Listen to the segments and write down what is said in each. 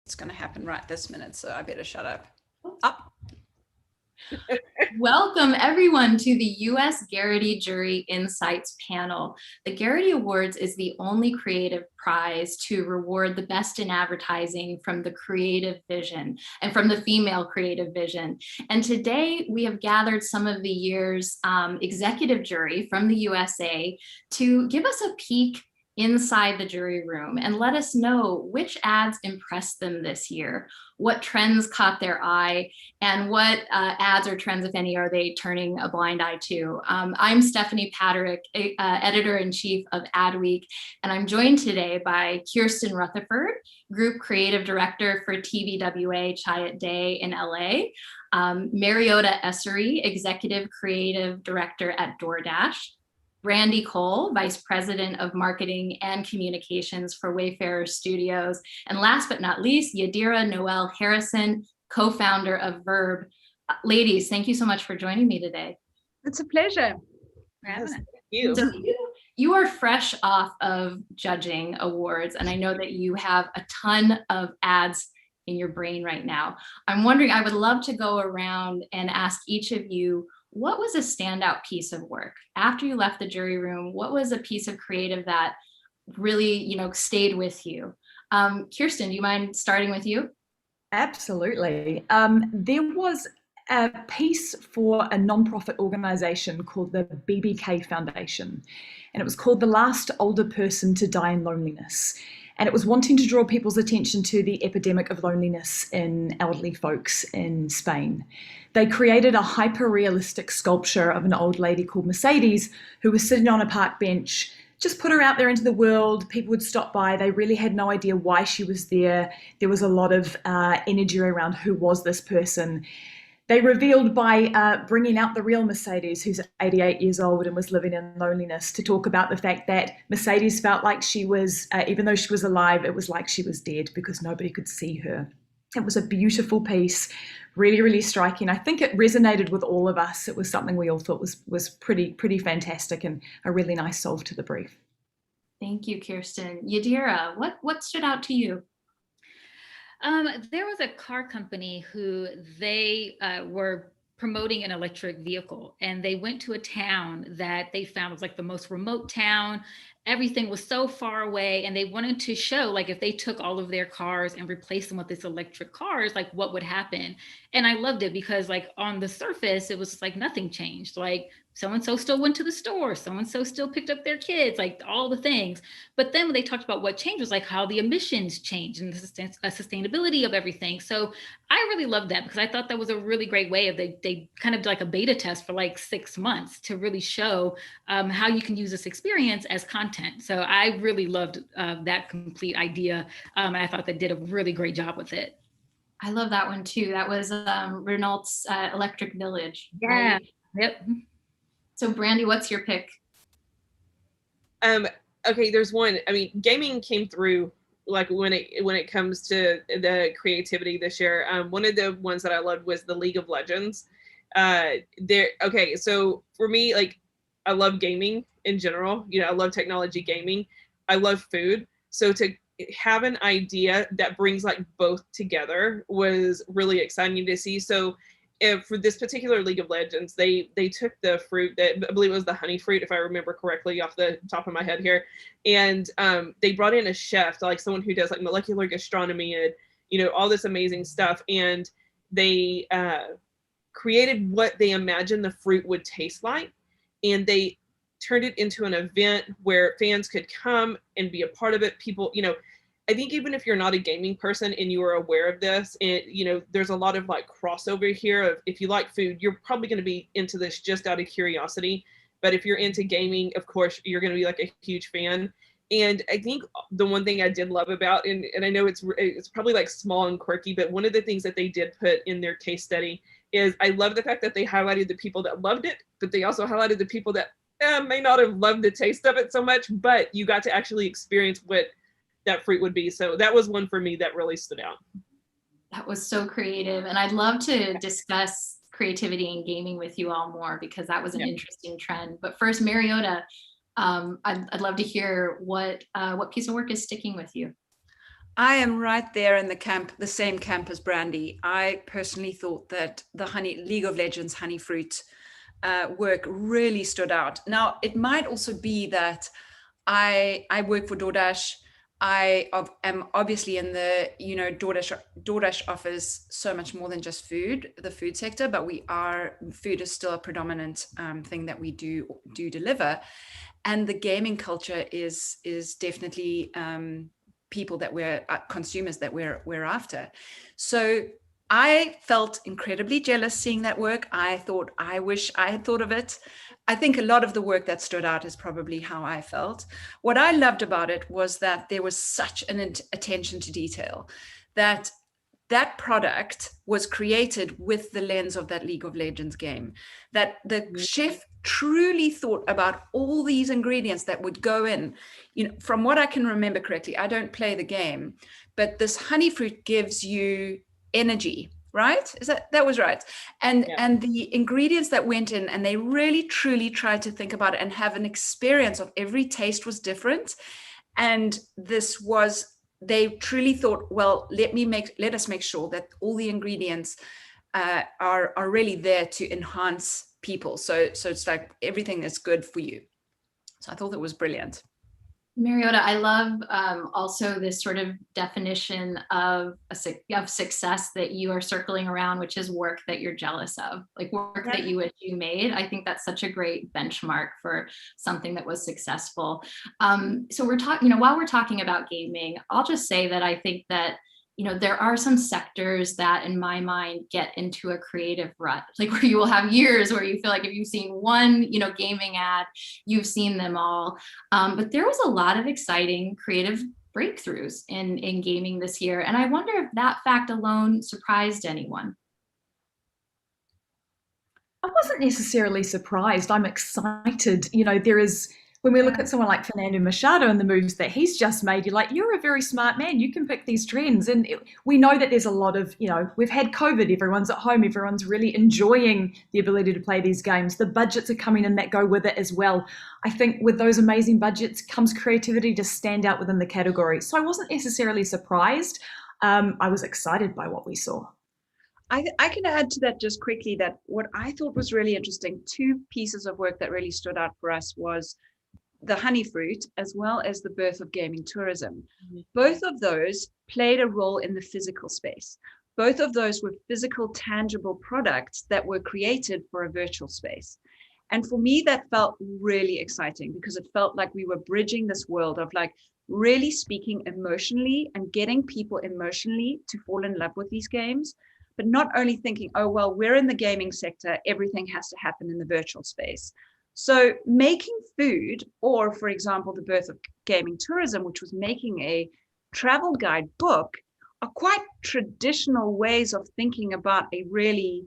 It's going to happen right this minute, so I better shut up. Up. Welcome everyone to the U.S. Gerety Jury Insights panel. The Gerety Awards is the only creative prize to reward the best in advertising from the creative vision and from the female creative vision. And today we have gathered some of the year's executive jury from the USA to give us a peek inside the jury room and let us know which ads impressed them this year, what trends caught their eye, and what ads or trends, if any, are they turning a blind eye to. I'm Stephanie Paterik, Editor-in-Chief of AdWeek, and I'm joined today by Kirsten Rutherford, Group Creative Director for TBWA Chiat Day in LA, Mariota Essery, Executive Creative Director at Doordash, Brandy Cole, Vice President of Marketing and Communications for Wayfarer Studios. And last but not least, Yadira Noelle Harrison, co-founder of Verb. Ladies, thank you so much for joining me today. It's a pleasure. Yes, thank you. So you are fresh off of judging awards, and I know that you have a ton of ads in your brain right now. I'm wondering, I would love to go around and ask each of you, what was a standout piece of work? After you left the jury room, what was a piece of creative that really, stayed with you? Kirsten, do you mind starting with you? Absolutely. There was a piece for a nonprofit organization called the BBK Foundation, and it was called The Last Older Person to Die in Loneliness. And it was wanting to draw people's attention to the epidemic of loneliness in elderly folks in Spain. They created a hyper-realistic sculpture of an old lady called Mercedes who was sitting on a park bench, just put her out there into the world. People would stop by. They really had no idea why she was there. There was a lot of energy around who was this person. They revealed by bringing out the real Mercedes, who's 88 years old and was living in loneliness, to talk about the fact that Mercedes felt like she was, even though she was alive, it was like she was dead because nobody could see her. It was a beautiful piece, really, really striking. I think it resonated with all of us. It was something we all thought was pretty fantastic and a really nice solve to the brief. Thank you, Kirsten. Yadira, what stood out to you? There was a car company who they were promoting an electric vehicle, and they went to a town that they found was like the most remote town. Everything was so far away, and they wanted to show, like, if they took all of their cars and replaced them with this electric cars, like what would happen. And I loved it because, like, on the surface, it was like nothing changed. Like, so-and-so still went to the store, so-and-so still picked up their kids, like all the things. But then when they talked about what changed was like how the emissions changed and the sustainability of everything. So I really loved that because I thought that was a really great way of they kind of did like a beta test for like 6 months to really show how you can use this experience as content. So I really loved that complete idea. And I thought they did a really great job with it. I love that one too. That was Renault's Electric Village. Yeah. Right? Yep. So Brandy, what's your pick? Okay, there's one. I mean, gaming came through like when it comes to the creativity this year. One of the ones that I loved was the League of Legends. Okay, so for me, like, I love gaming in general. I love technology gaming. I love food. So to have an idea that brings like both together was really exciting to see. So for this particular League of Legends, they took the fruit that I believe it was the honey fruit, if I remember correctly off the top of my head here, and they brought in a chef, like someone who does like molecular gastronomy and all this amazing stuff, and they created what they imagined the fruit would taste like, and they turned it into an event where fans could come and be a part of it. People, I think even if you're not a gaming person and you are aware of this, there's a lot of like crossover here of, if you like food, you're probably going to be into this just out of curiosity. But if you're into gaming, of course, you're going to be like a huge fan. And I think the one thing I did love about, and I know it's probably like small and quirky, but one of the things that they did put in their case study is, I love the fact that they highlighted the people that loved it, but they also highlighted the people that may not have loved the taste of it so much, but you got to actually experience what that fruit would be. So that was one for me that really stood out. That was so creative. And I'd love to discuss creativity in gaming with you all more, because that was an interesting trend. But first, Mariota, I'd love to hear what piece of work is sticking with you. I am right there in the same camp as Brandy. I personally thought that the League of Legends Honey Fruit work really stood out. Now, it might also be that I work for Doordash. I am obviously in the, Doordash offers so much more than just food, the food sector, but food is still a predominant thing that we do deliver. And the gaming culture is definitely people that we're consumers that we're after. So I felt incredibly jealous seeing that work. I thought, I wish I had thought of it. I think a lot of the work that stood out is probably how I felt. What I loved about it was that there was such an attention to detail, that product was created with the lens of that League of Legends game, that the chef truly thought about all these ingredients that would go in. From what I can remember correctly, I don't play the game, but this honey fruit gives you energy, right? That was right? And the ingredients that went in, and they really truly tried to think about it and have an experience of every taste was different. And they truly thought, well, let us make sure that all the ingredients are really there to enhance people. So it's like everything is good for you. So I thought that was brilliant. Mariota, I love also this sort of definition of success that you are circling around, which is work that you're jealous of, like work that you wish you made. I think that's such a great benchmark for something that was successful. So we're talking, while we're talking about gaming, I'll just say that I think that there are some sectors that in my mind get into a creative rut, like where you will have years where you feel like if you've seen one, gaming ad, you've seen them all. But there was a lot of exciting creative breakthroughs in gaming this year. And I wonder if that fact alone surprised anyone. I wasn't necessarily surprised. I'm excited. When we look at someone like Fernando Machado and the moves that he's just made, you're like, you're a very smart man. You can pick these trends. And we know that there's a lot of, we've had COVID, everyone's at home, everyone's really enjoying the ability to play these games. The budgets are coming in that go with it as well. I think with those amazing budgets comes creativity to stand out within the category. So I wasn't necessarily surprised. I was excited by what we saw. I can add to that just quickly that what I thought was really interesting, two pieces of work that really stood out for us was the honey fruit, as well as the birth of gaming tourism. Both of those played a role in the physical space. Both of those were physical, tangible products that were created for a virtual space. And for me, that felt really exciting because it felt like we were bridging this world of like really speaking emotionally and getting people emotionally to fall in love with these games, but not only thinking, oh, well, we're in the gaming sector, everything has to happen in the virtual space. So making food, or for example, the birth of gaming tourism, which was making a travel guide book, are quite traditional ways of thinking about a really,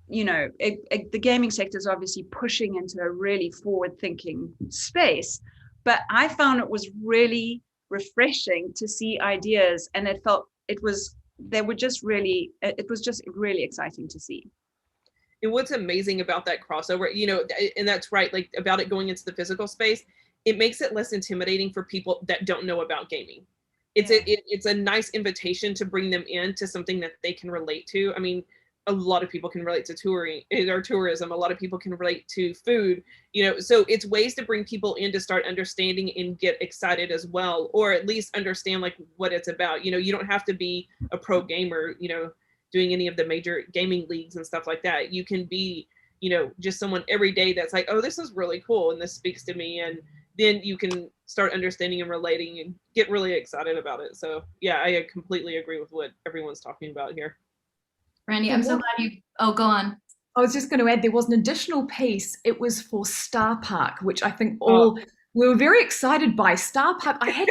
the gaming sector is obviously pushing into a really forward-thinking space. But I found it was really refreshing to see ideas, and it was just really exciting to see. And what's amazing about that crossover, and that's right, like about it going into the physical space, it makes it less intimidating for people that don't know about gaming. It's a nice invitation to bring them into something that they can relate to. I mean, a lot of people can relate to touring or tourism. A lot of people can relate to food, so it's ways to bring people in to start understanding and get excited as well, or at least understand like what it's about. You don't have to be a pro gamer, doing any of the major gaming leagues and stuff like that. You can be, just someone every day that's like, oh, this is really cool and this speaks to me. And then you can start understanding and relating and get really excited about it. So yeah, I completely agree with what everyone's talking about here. Brandy, I'm so glad go on. I was just going to add, there was an additional piece. It was for Star Park, which I think we were very excited by. Star Park, I had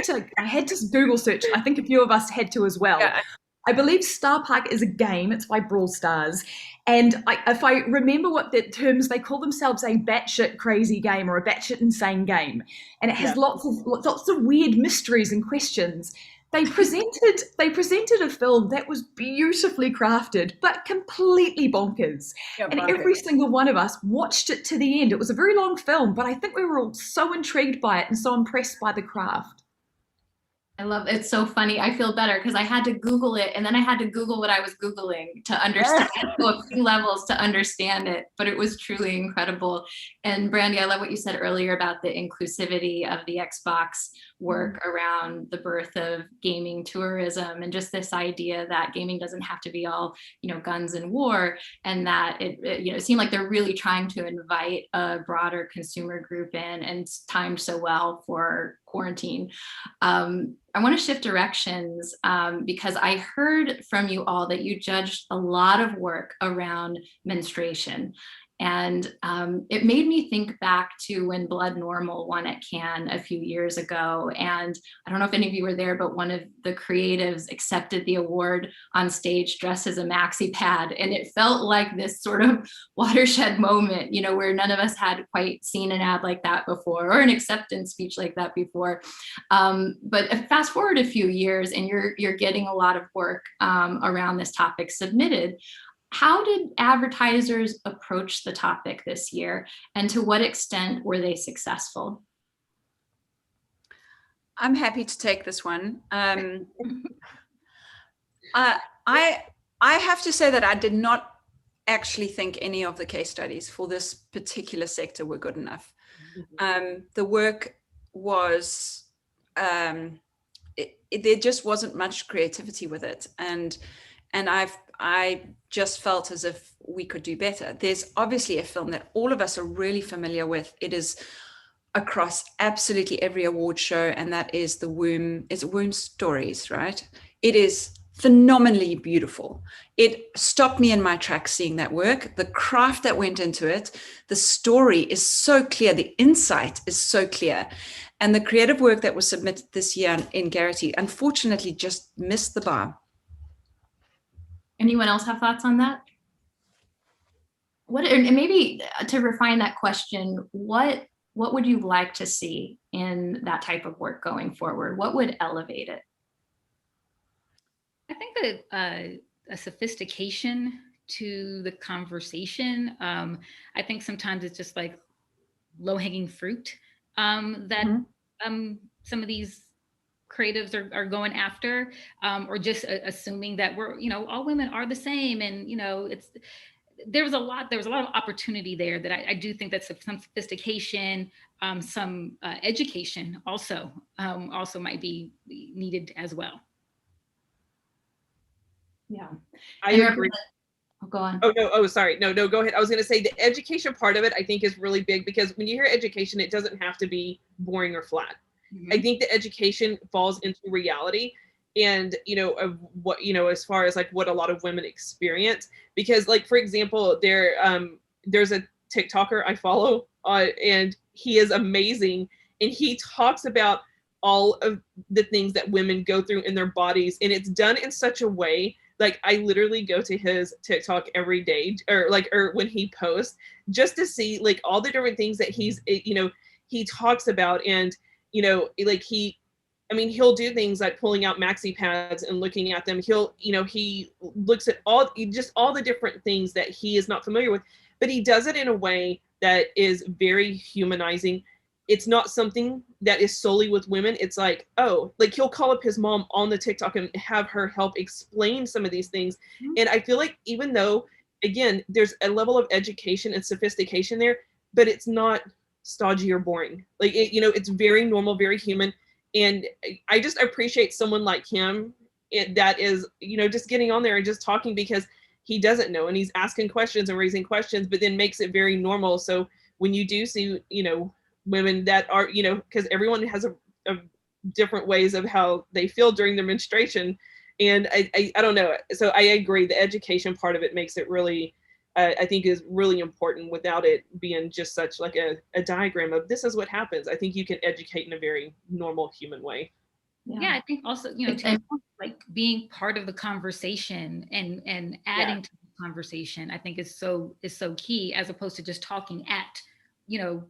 to Google search. I think a few of us had to as well. Yeah. I believe Star Park is a game. It's by Brawl Stars. And if I remember what the terms, they call themselves a batshit crazy game or a batshit insane game. And it has lots of weird mysteries and questions. They presented a film that was beautifully crafted, but completely bonkers. Yeah, and every single one of us watched it to the end. It was a very long film, but I think we were all so intrigued by it and so impressed by the craft. I love it. It's so funny. I feel better because I had to Google it and then I had to Google what I was Googling to understand, go a few levels to understand it, but it was truly incredible. And Brandy, I love what you said earlier about the inclusivity of the Xbox work around the birth of gaming tourism and just this idea that gaming doesn't have to be all, guns and war, and that it seemed like they're really trying to invite a broader consumer group in, and it's timed so well for quarantine. I want to shift directions because I heard from you all that you judged a lot of work around menstruation. And it made me think back to when Blood Normal won at Cannes a few years ago. And I don't know if any of you were there, but one of the creatives accepted the award on stage dressed as a maxi pad. And it felt like this sort of watershed moment, where none of us had quite seen an ad like that before or an acceptance speech like that before. But fast forward a few years and you're getting a lot of work around this topic submitted. How did advertisers approach the topic this year, and to what extent were they successful? I'm happy to take this one. I have to say that I did not actually think any of the case studies for this particular sector were good enough. The work was, there just wasn't much creativity with it. And I just felt as if we could do better. There's obviously a film that all of us are really familiar with. It is across absolutely every award show, and that is The Womb. It's Womb Stories, right? It is phenomenally beautiful. It stopped me in my tracks seeing that work. The craft that went into it, the story is so clear, the insight is so clear. And the creative work that was submitted this year in Gerety, unfortunately, just missed the bar. Anyone else have thoughts on that? And maybe to refine that question, what would you like to see in that type of work going forward? What would elevate it? I think that a sophistication to the conversation. I think sometimes it's just like low-hanging fruit that some of these creatives are going after, or just assuming that we're, all women are the same. And, there was a lot of opportunity there that I do think that some sophistication, some education also might be needed as well. Yeah. I agree. Oh, go on. Oh, no. Oh, sorry. No, go ahead. I was going to say the education part of it, I think, is really big, because when you hear education, it doesn't have to be boring or flat. I think the education falls into reality and, of what, as far as like what a lot of women experience, because like, for example, there's a TikToker I follow and he is amazing. And he talks about all of the things that women go through in their bodies. And it's done in such a way, like I literally go to his TikTok every day or when he posts, just to see like all the different things that he talks about. And he'll do things like pulling out maxi pads and looking at them. He looks at all the different things that he is not familiar with, but he does it in a way that is very humanizing. It's not something that is solely with women. It's like, he'll call up his mom on the TikTok and have her help explain some of these things. And I feel like even though, again, there's a level of education and sophistication there, but it's not stodgy or boring. Like, it's very normal, very human. And I just appreciate someone like him that is, just getting on there and just talking, because he doesn't know and he's asking questions and raising questions, but then makes it very normal. So when you do see, women that are, because everyone has a different ways of how they feel during their menstruation. And I don't know. So I agree. The education part of it makes it really, I think is really important, without it being just such like a diagram of this is what happens. I think you can educate in a very normal human way. Yeah, I think also, like being part of the conversation and adding to the conversation, I think is so key, as opposed to just talking at,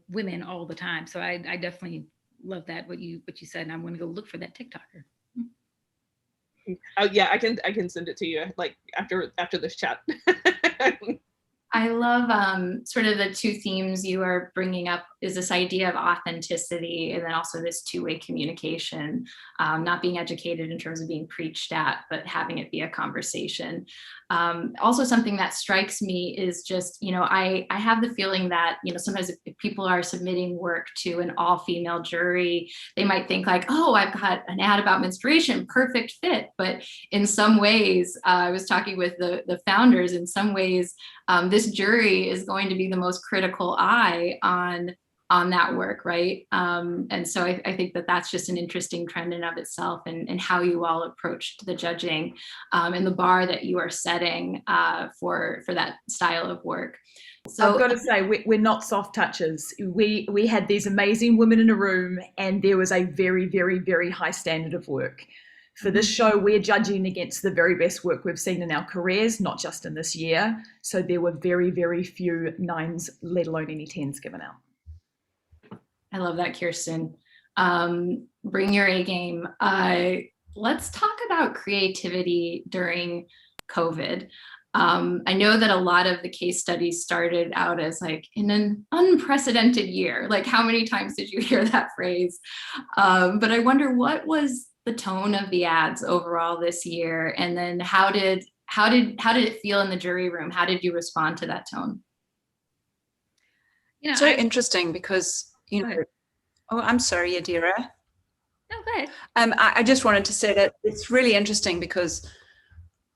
women all the time. So I definitely love that, what you said, and I'm going to go look for that TikToker. Oh yeah, I can send it to you like after this chat. I love sort of the two themes you are bringing up is this idea of authenticity and then also this two-way communication, not being educated in terms of being preached at, but having it be a conversation. Also something that strikes me is just, I have the feeling that, sometimes if people are submitting work to an all-female jury, they might think like, oh, I've got an ad about menstruation, perfect fit. But in some ways, I was talking with the founders, in some ways, this jury is going to be the most critical eye on that work, right? And so I think that that's just an interesting trend in of itself, and how you all approached the judging and the bar that you are setting for that style of work. So I've got to say, we're not soft touches. We had these amazing women in a room, and there was a very, very, very high standard of work. For this show, we're judging against the very best work we've seen in our careers, not just in this year. So there were very, very few 9s, let alone any 10s given out. I love that, Kirsten. Bring your A game. Let's talk about creativity during COVID. I know that a lot of the case studies started out as like in an unprecedented year. Like, how many times did you hear that phrase? But I wonder, what was the tone of the ads overall this year, and then how did it feel in the jury room? How did you respond to that tone? So interesting because I'm sorry, Yadira. No, go ahead. I just wanted to say that it's really interesting because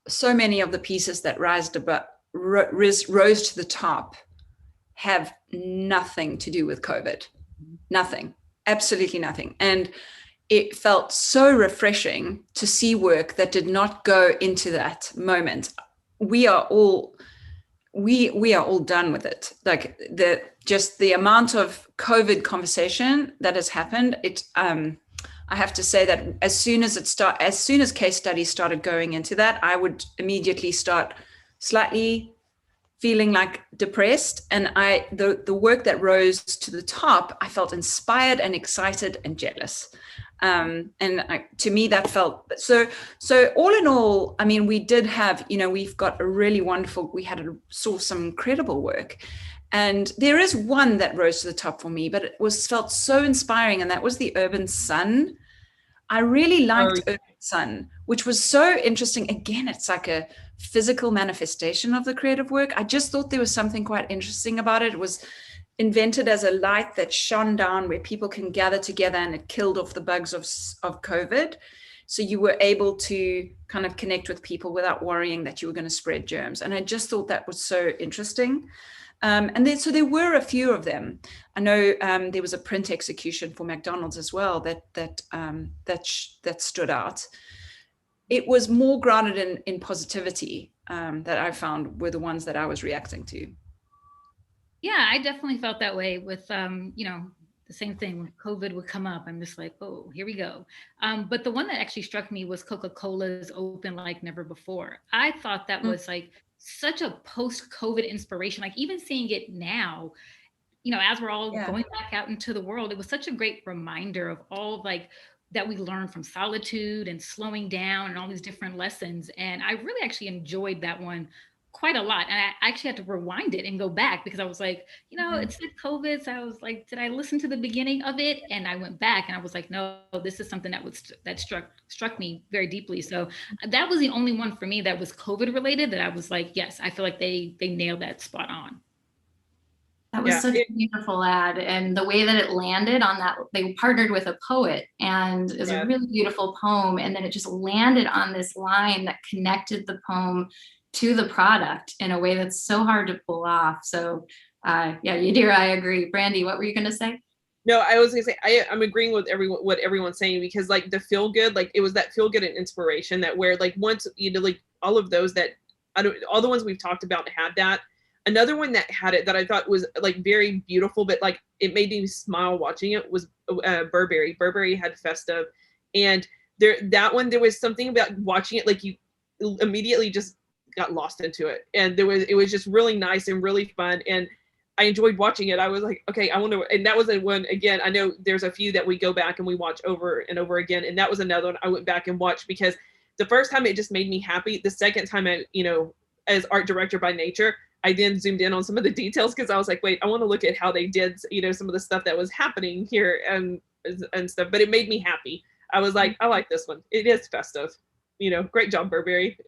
so many of the pieces that rose to the top have nothing to do with COVID. Nothing, absolutely nothing. And it felt so refreshing to see work that did not go into that moment. We are all done with it. Like the amount of COVID conversation that has happened. I have to say that as soon as case studies started going into that, I would immediately start slightly feeling like depressed. And the work that rose to the top, I felt inspired and excited and jealous. To me, that felt so all in all, I mean, we did have, we've got a really wonderful, saw some incredible work. And there is one that rose to the top for me, but it felt so inspiring. And that was the Urban Sun. I really liked Urban Sun, which was so interesting. Again, it's like a physical manifestation of the creative work. I just thought there was something quite interesting about it. It was invented as a light that shone down where people can gather together, and it killed off the bugs of COVID. So you were able to kind of connect with people without worrying that you were going to spread germs. And I just thought that was so interesting. So there were a few of them. I know there was a print execution for McDonald's as well that stood out. It was more grounded in positivity that I found were the ones that I was reacting to. Yeah, I definitely felt that way with, the same thing when COVID would come up. I'm just like, oh, here we go. But the one that actually struck me was Coca-Cola's Open Like Never Before. I thought that was like such a post-COVID inspiration. Like even seeing it now, as we're all going back out into the world, it was such a great reminder of all like that we learned from solitude and slowing down and all these different lessons. And I really actually enjoyed that one quite a lot. And I actually had to rewind it and go back because I was like, it said COVID. So I was like, did I listen to the beginning of it? And I went back and I was like, no, this is something that struck me very deeply. So that was the only one for me that was COVID related that I was like, yes, I feel like they nailed that spot on. That was such a beautiful ad. And the way that it landed on that, they partnered with a poet, and it was a really beautiful poem. And then it just landed on this line that connected the poem to the product in a way that's so hard to pull off. So Yadira, I agree. Brandy, what were you going to say? No, I was going to say, I'm agreeing with what everyone's saying, because like the feel good, like it was that feel good and inspiration that where like once, like all of those that, all the ones we've talked about had that. Another one that had it that I thought was like very beautiful, but like it made me smile watching it was Burberry. Burberry had Festive, and that one, there was something about watching it, like you immediately just got lost into it, and it was just really nice and really fun, and I enjoyed watching it. I was like, okay, I want to, and that was one, again, I know there's a few that we go back and we watch over and over again, and that was another one I went back and watched because the first time it just made me happy. The second time, as art director by nature, I then zoomed in on some of the details because I was like, wait, I want to look at how they did, some of the stuff that was happening here and stuff. But it made me happy. I was like, I like this one. It is festive. Great job, Burberry.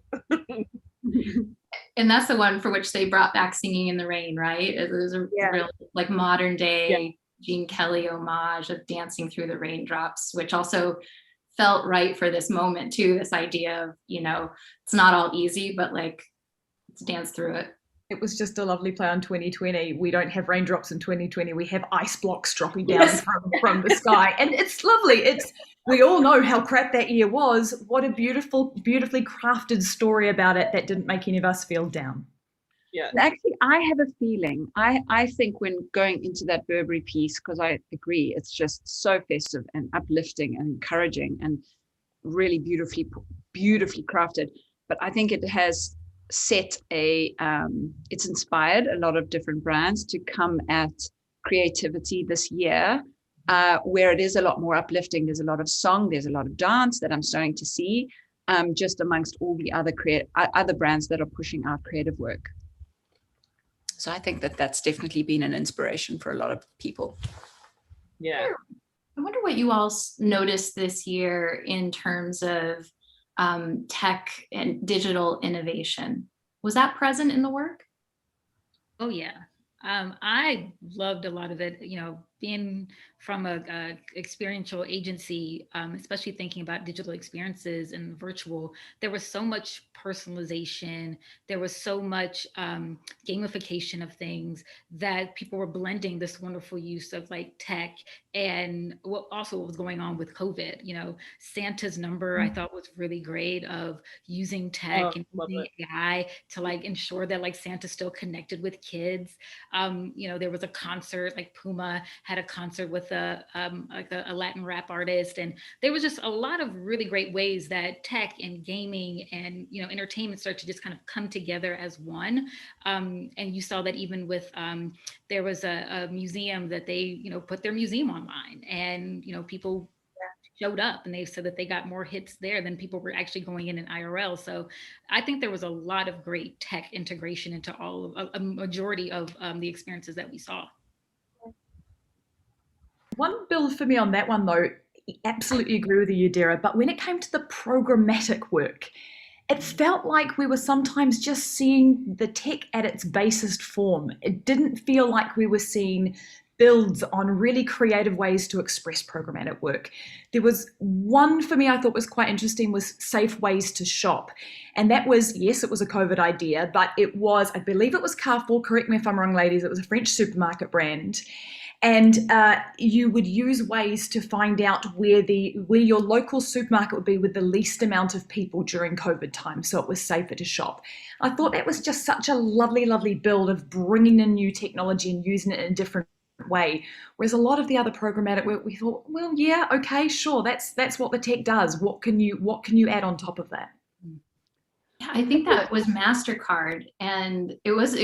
And that's the one for which they brought back Singing in the Rain, right? It was a real like modern day Gene Kelly homage of dancing through the raindrops, which also felt right for this moment too. This idea of, it's not all easy, but like, let's dance through it. It was just a lovely play on 2020. We don't have raindrops in 2020. We have ice blocks dropping down from the sky. And it's lovely. We all know how crap that year was. What a beautifully crafted story about it that didn't make any of us feel down. Yeah. Actually, I have a feeling. I think when going into that Burberry piece, because I agree, it's just so festive and uplifting and encouraging and really beautifully crafted. But I think it has set it's inspired a lot of different brands to come at creativity this year, where it is a lot more uplifting. There's a lot of song, there's a lot of dance that I'm starting to see, just amongst all the other brands that are pushing out creative work. So I think that's definitely been an inspiration for a lot of people. Yeah. I wonder what you all noticed this year in terms of tech and digital innovation. Was that present in the work? Oh yeah. I loved a lot of it, being from a experiential agency, especially thinking about digital experiences and virtual. There was so much personalization. There was so much gamification of things that people were blending this wonderful use of like tech and what was going on with COVID. Santa's number I thought was really great of using tech and using AI to like ensure that like Santa still connected with kids. There was a concert, like Puma had a concert with a Latin rap artist, and there was just a lot of really great ways that tech and gaming and entertainment start to just kind of come together as one. And you saw that even with there was a museum that they put their museum online, and people showed up and they said that they got more hits there than people were actually going in IRL. So I think there was a lot of great tech integration into a majority of the experiences that we saw. One build for me on that one though, absolutely agree with you, Yadira, but when it came to the programmatic work, it felt like we were sometimes just seeing the tech at its basest form. It didn't feel like we were seeing builds on really creative ways to express programmatic work. There was one for me I thought was quite interesting, was safe ways to shop. And that was, yes, it was a COVID idea, but it was, I believe it was Carrefour, correct me if I'm wrong, ladies, it was a French supermarket brand. And you would use ways to find out where your local supermarket would be with the least amount of people during COVID time, so it was safer to shop. I thought that was just such a lovely, lovely build of bringing in new technology and using it in a different way. Whereas a lot of the other programmatic work, we thought, well, yeah, okay, sure, that's what the tech does. What can you add on top of that? Yeah, I think that was MasterCard, and it was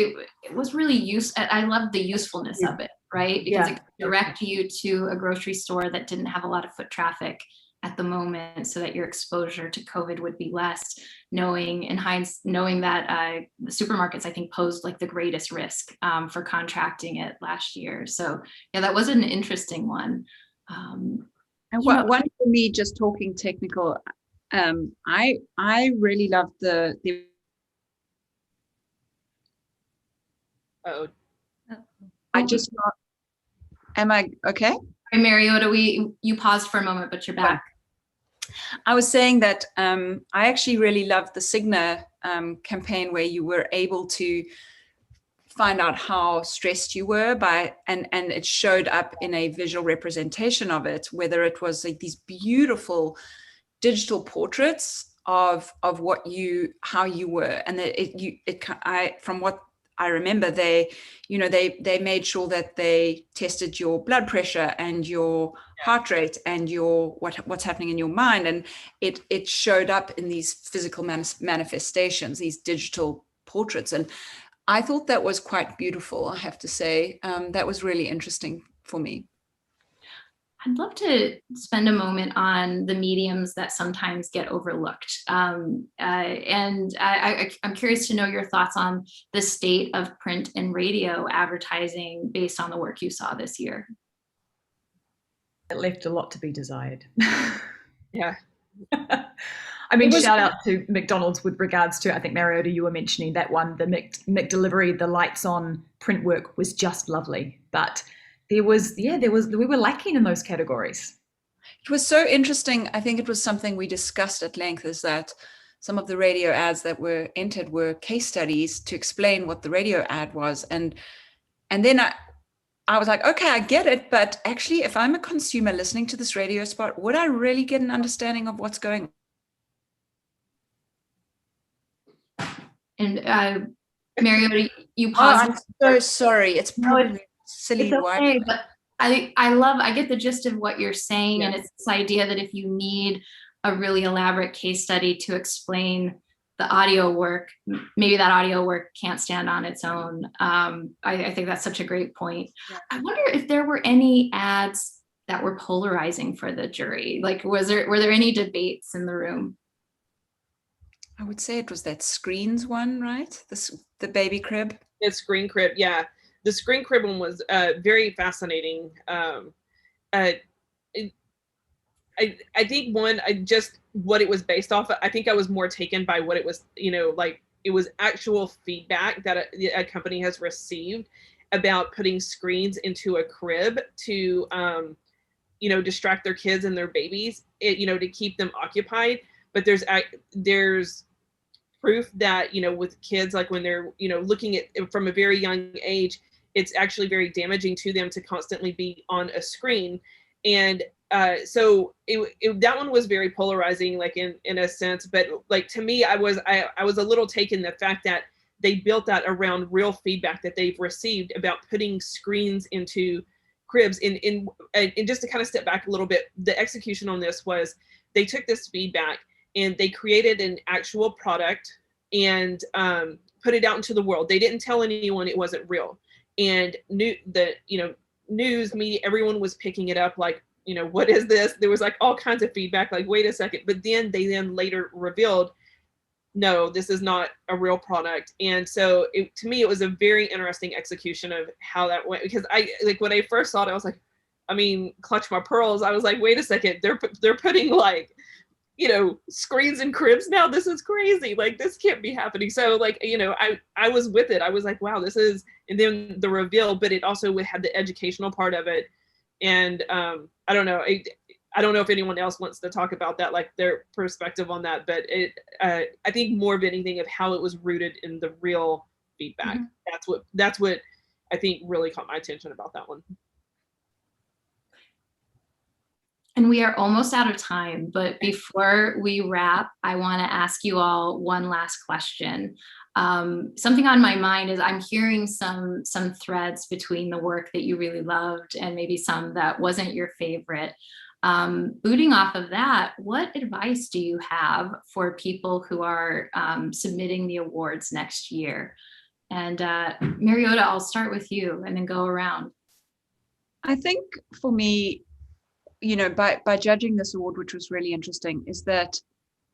really useful. I loved the usefulness of it, right? Because it could direct you to a grocery store that didn't have a lot of foot traffic at the moment, so that your exposure to COVID would be less. Knowing that the supermarkets, I think, posed like the greatest risk for contracting it last year. So yeah, that was an interesting one. And one for me, just talking technical. I really loved the I just am I okay? Hi, Mariota, you paused for a moment, but you're back. I was saying that I actually really loved the Cigna campaign, where you were able to find out how stressed you were and it showed up in a visual representation of it, whether it was like these beautiful digital portraits of how you were, and from what I remember, they made sure that they tested your blood pressure and your heart rate and your what's happening in your mind, and it showed up in these physical manifestations, these digital portraits, and I thought that was quite beautiful. I have to say, that was really interesting for me. I'd love to spend a moment on the mediums that sometimes get overlooked. And I'm curious to know your thoughts on the state of print and radio advertising based on the work you saw this year. It left a lot to be desired. Yeah. I mean, shout out to McDonald's with regards to, I think, Mariota, you were mentioning that one, the McDelivery, the lights on print work was just lovely. But we were lacking in those categories. It was so interesting. I think it was something we discussed at length, is that some of the radio ads that were entered were case studies to explain what the radio ad was. And then I was like, okay, I get it. But actually, if I'm a consumer listening to this radio spot, would I really get an understanding of what's going on? And Mariota, you paused. I'm so sorry. It's probably silly. It's okay, but I get the gist of what you're saying. Yes. And it's this idea that if you need a really elaborate case study to explain the audio work, maybe that audio work can't stand on its own. I think that's such a great point. Yeah. I wonder if there were any ads that were polarizing for the jury. Like, were there any debates in the room? I would say it was that Screens one, right? The baby crib. The screen crib, yeah. The screen crib one was very fascinating. I think just what it was based off of, I think I was more taken by what it was, like it was actual feedback that a company has received about putting screens into a crib to, distract their kids and their babies, to keep them occupied. But there's proof that, with kids, like when they're, looking at from a very young age, it's actually very damaging to them to constantly be on a screen. And so that one was very polarizing, like in a sense, but like to me, I was a little taken the fact that they built that around real feedback that they've received about putting screens into cribs. And just to kind of step back a little bit, the execution on this was they took this feedback and they created an actual product and put it out into the world. They didn't tell anyone it wasn't real. And news media, everyone was picking it up like, what is this? There was like all kinds of feedback, like, wait a second. But then they later revealed, no, this is not a real product. And so to me, it was a very interesting execution of how that went, because when I first saw it, I was like, clutch my pearls. I was like, wait a second, they're putting like, screens in cribs now. This is crazy. Like, this can't be happening. So like, I was with it. I was like, wow, this is, and then the reveal, but it also had the educational part of it. And I don't know. I don't know if anyone else wants to talk about that, like their perspective on that, but I think more of anything of how it was rooted in the real feedback. Mm-hmm. That's what I think really caught my attention about that one. And we are almost out of time, but before we wrap, I want to ask you all one last question. Something on my mind is I'm hearing some threads between the work that you really loved and maybe some that wasn't your favorite. Booting off of that, what advice do you have for people who are submitting the awards next year? And Mariota, I'll start with you and then go around. I think for me, by judging this award, which was really interesting, is that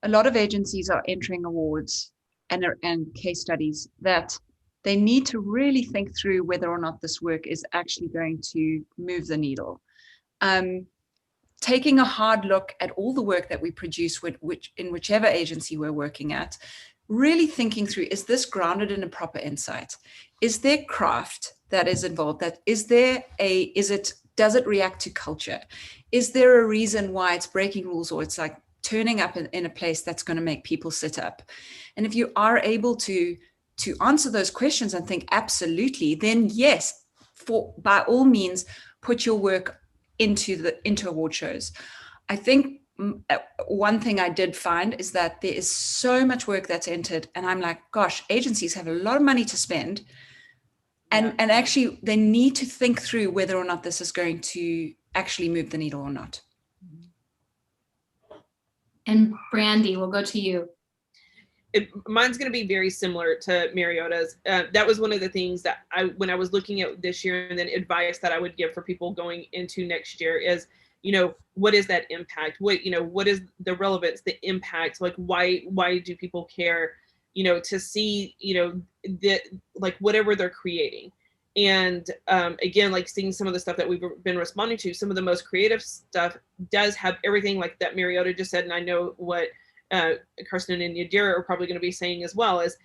a lot of agencies are entering awards and case studies that they need to really think through whether or not this work is actually going to move the needle. Taking a hard look at all the work that we produce in whichever agency we're working at, really thinking through, is this grounded in a proper insight? Is there craft that is involved? Does it react to culture? Is there a reason why it's breaking rules, or it's like turning up in a place that's going to make people sit up? And if you are able to answer those questions and think absolutely, then yes, by all means, put your work into award shows. I think one thing I did find is that there is so much work that's entered, and I'm like, gosh, agencies have a lot of money to spend. And actually, they need to think through whether or not this is going to actually move the needle or not. And Brandy, we'll go to you. Mine's going to be very similar to Mariota's. That was one of the things that when I was looking at this year, and then advice that I would give for people going into next year is what is that impact? What is the relevance, the impact? Like, why do people care, to see, like whatever they're creating. And again, like seeing some of the stuff that we've been responding to, some of the most creative stuff does have everything like that Mariota just said. And I know what Kirsten and Yadira are probably going to be saying as well, is,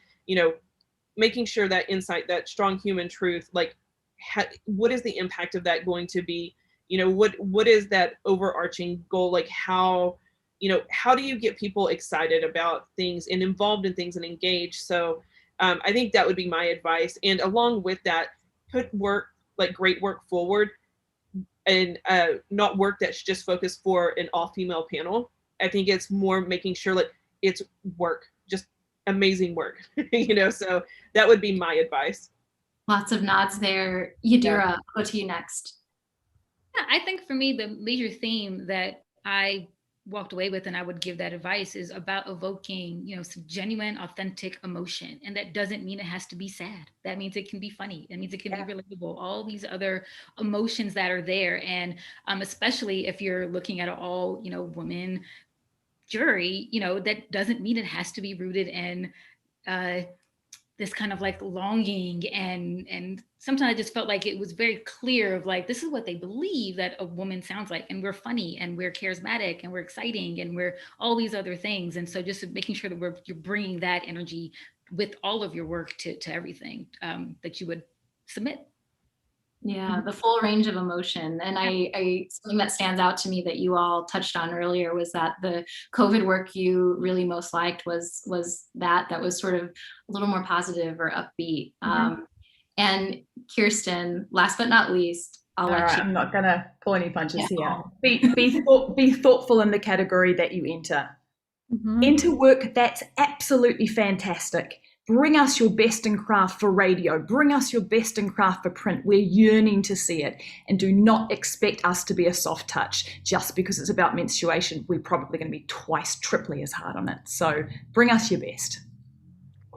making sure that insight, that strong human truth, like what is the impact of that going to be? What is that overarching goal? Like how do you get people excited about things and involved in things and engaged? So I think that would be my advice. And along with that, put work, like great work forward, and not work that's just focused for an all-female panel. I think it's more making sure like it's work, just amazing work, so that would be my advice. Lots of nods there. Yadira, I'll go to you next. Yeah, I think for me, the major theme that I walked away with and I would give that advice is about evoking, some genuine, authentic emotion. And that doesn't mean it has to be sad. That means it can be funny. That means it can be relatable. All these other emotions that are there. And especially if you're looking at an all, woman jury, that doesn't mean it has to be rooted in this kind of like longing. And sometimes I just felt like it was very clear of like, this is what they believe that a woman sounds like. And we're funny and we're charismatic and we're exciting and we're all these other things. And so just making sure that you're bringing that energy with all of your work to everything that you would submit. Yeah, the full range of emotion. And I something that stands out to me that you all touched on earlier was that the COVID work you really most liked was that was sort of a little more positive or upbeat. And Kirsten, last but not least, I'm not going to pull any punches here. Be thoughtful in the category that you enter. Enter work that's absolutely fantastic. Bring us your best in craft for radio. Bring us your best in craft for print. We're yearning to see it. And do not expect us to be a soft touch. Just because it's about menstruation, we're probably going to be twice, triply as hard on it. So bring us your best.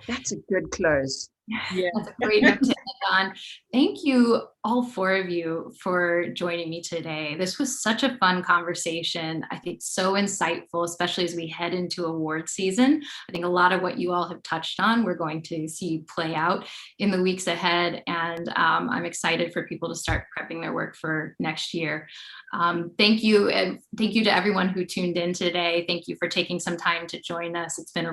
That's a good close. Yeah. That's a great note to end on. Thank you, all four of you, for joining me today. This was such a fun conversation. I think so insightful, especially as we head into award season. I think a lot of what you all have touched on, we're going to see play out in the weeks ahead. And I'm excited for people to start prepping their work for next year. Thank you. And thank you to everyone who tuned in today. Thank you for taking some time to join us. It's been a